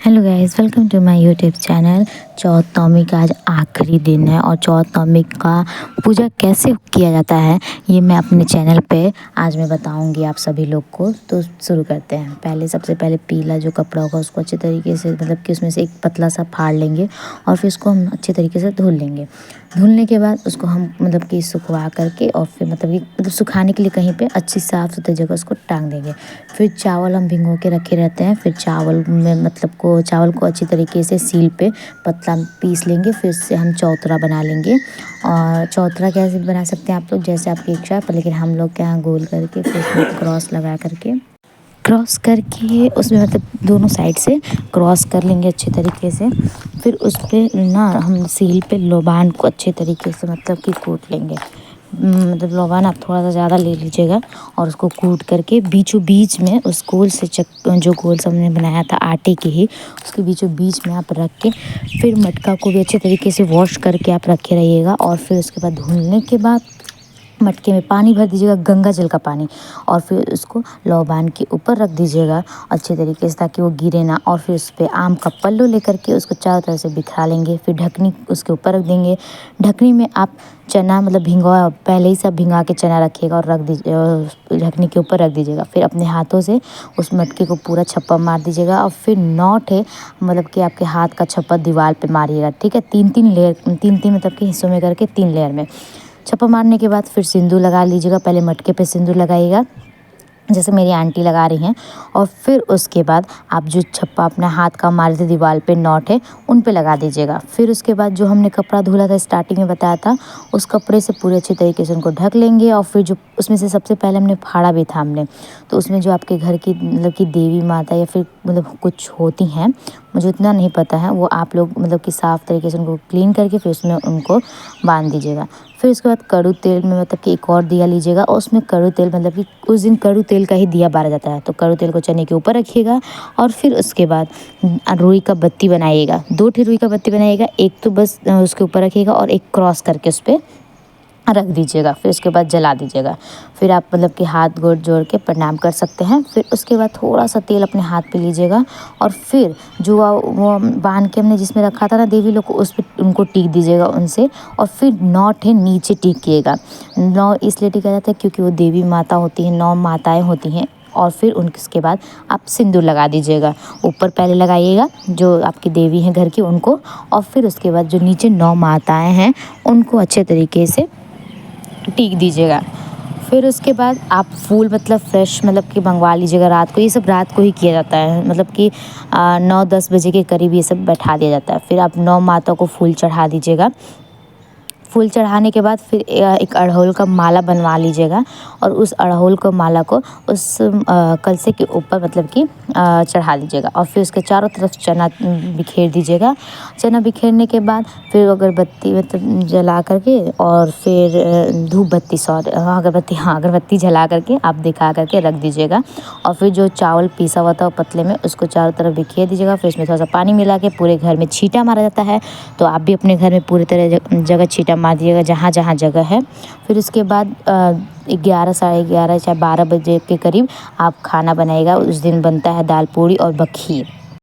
Hello guys, welcome to my YouTube channel. चौथ नवमी का आज आखिरी दिन है और चौथ नवमी का पूजा कैसे किया जाता है ये मैं अपने चैनल पे आज मैं बताऊंगी आप सभी लोग को। तो शुरू करते हैं। सबसे पहले पीला जो कपड़ा होगा उसको अच्छे तरीके से मतलब कि उसमें से एक पतला सा फाड़ लेंगे और फिर उसको हम अच्छे तरीके से धुल लेंगे। धुलने के बाद उसको हम मतलब कि सुखवा करके और फिर मतलब सुखाने के लिए कहीं पे अच्छी साफ़ सुथरी जगह उसको टांग देंगे। फिर चावल हम भिगो के रखे रहते हैं। फिर चावल में चावल को अच्छी तरीके से सील पे पतला पीस लेंगे। फिर इससे हम चौतरा बना लेंगे। और चौतरा कैसे बना सकते हैं आप लोग, जैसे आपकी इच्छा है, पर लेकिन हम लोग के यहाँ गोल करके फिर उसमें क्रॉस करके उसमें मतलब दोनों साइड से क्रॉस कर लेंगे अच्छे तरीके से। फिर उस पर ना हम सील पे लोबान को अच्छे तरीके से मतलब कि कूट लेंगे। मतलब लोबान आप थोड़ा सा ज़्यादा ले लीजिएगा और उसको कूट करके बीचों बीच में उस गोल से जो गोल से हमने बनाया था आटे के ही, उसके बीचों बीच में आप रख के फिर मटका को भी अच्छे तरीके से वॉश करके आप रखे रहिएगा। और फिर उसके बाद धुलने के बाद मटके में पानी भर दीजिएगा, गंगा जल का पानी, और फिर उसको लोबान के ऊपर रख दीजिएगा अच्छे तरीके से ताकि वो गिरे ना। और फिर उस पर आम का पल्लू लेकर के उसको चारों तरफ से बिखरा लेंगे। फिर ढकनी उसके ऊपर रख देंगे। ढकनी में आप चना मतलब भिगोआ पहले ही सब भिंगा के चना रखिएगा और रख दीजिए, ढकनी के ऊपर रख दीजिएगा। फिर अपने हाथों से उस मटके को पूरा छप्पा मार दीजिएगा और फिर 9 ठे मतलब कि आपके हाथ का छप्पा दीवार पे मारिएगा, ठीक है। तीन मतलब के हिस्सों में करके 3 लेयर में छप्पा मारने के बाद फिर सिंदूर लगा लीजिएगा। पहले मटके पे सिंदूर लगाइएगा जैसे मेरी आंटी लगा रही हैं। और फिर उसके बाद आप जो छप्पा अपना हाथ का मारे थे दीवार पे 9 ठे उन पे लगा दीजिएगा। फिर उसके बाद जो हमने कपड़ा धुला था स्टार्टिंग में बताया था, उस कपड़े से पूरे अच्छे तरीके से उनको ढक लेंगे। और फिर जो उसमें से सबसे पहले हमने फाड़ा भी था तो उसमें जो आपके घर की मतलब कि देवी माता या फिर मतलब कुछ होती हैं, मुझे उतना नहीं पता है, वो आप लोग मतलब कि साफ़ तरीके से उनको क्लीन करके फिर उसमें उनको बांध दीजिएगा। फिर उसके बाद कड़ू तेल में मतलब कि एक और दिया लीजिएगा और उसमें कड़ू तेल मतलब कि उस दिन कड़ू तेल का ही दिया बारा जाता है, तो कड़ू तेल को चने के ऊपर रखिएगा। और फिर उसके बाद रुई का बत्ती बनाइएगा, 2 ठे रुई का बत्ती बनाइएगा, एक तो बस उसके ऊपर रखिएगा और एक क्रॉस करके उस पर रख दीजिएगा। फिर उसके बाद जला दीजिएगा। फिर आप मतलब कि हाथ गोड़ जोड़ के प्रणाम कर सकते हैं। फिर उसके बाद थोड़ा सा तेल अपने हाथ पे लीजिएगा और फिर जो वो बांध के हमने जिसमें रखा था ना देवी लोग को, उस पर उनको टीक दीजिएगा उनसे। और फिर 9 ठे नीचे टीकिएगा। 9 इसलिए टीका जाता है क्योंकि वो देवी माता होती हैं, 9 माताएँ होती हैं। और फिर उनके बाद आप सिंदूर लगा दीजिएगा। ऊपर पहले लगाइएगा जो आपकी देवी हैं घर की उनको, और फिर उसके बाद जो नीचे 9 माताएँ हैं उनको अच्छे तरीके से टीक दीजिएगा। फिर उसके बाद आप फूल मतलब फ्रेश मतलब कि मंगवा लीजिएगा रात को। ये सब रात को ही किया जाता है, मतलब कि 9-10 बजे के करीब ये सब बैठा दिया जाता है। फिर आप 9 माता को फूल चढ़ा दीजिएगा। फूल चढ़ाने के बाद फिर एक अड़हुल का माला बनवा लीजिएगा और उस अड़हुल को माला को उस कलशे के ऊपर मतलब कि चढ़ा दीजिएगा। और फिर उसके चारों तरफ चना बिखेर दीजिएगा। चना बिखेरने के बाद फिर अगरबत्ती मतलब जला करके और फिर धूप बत्ती अगरबत्ती जला करके आप दिखा करके रख दीजिएगा। और फिर जो चावल पीसा हुआ था पतले में उसको चारों तरफ बिखेर दीजिएगा। फिर उसमें थोड़ा सा पानी मिला के पूरे घर में छींटा मारा जाता है, तो आप भी अपने घर में पूरी तरह जगह छींटा मार दिएगा जहाँ जहाँ जगह है। फिर उसके बाद 11 साढ़े 11 चाहे 12 बजे के करीब आप खाना बनाइएगा। उस दिन बनता है दाल पूड़ी और बखीर।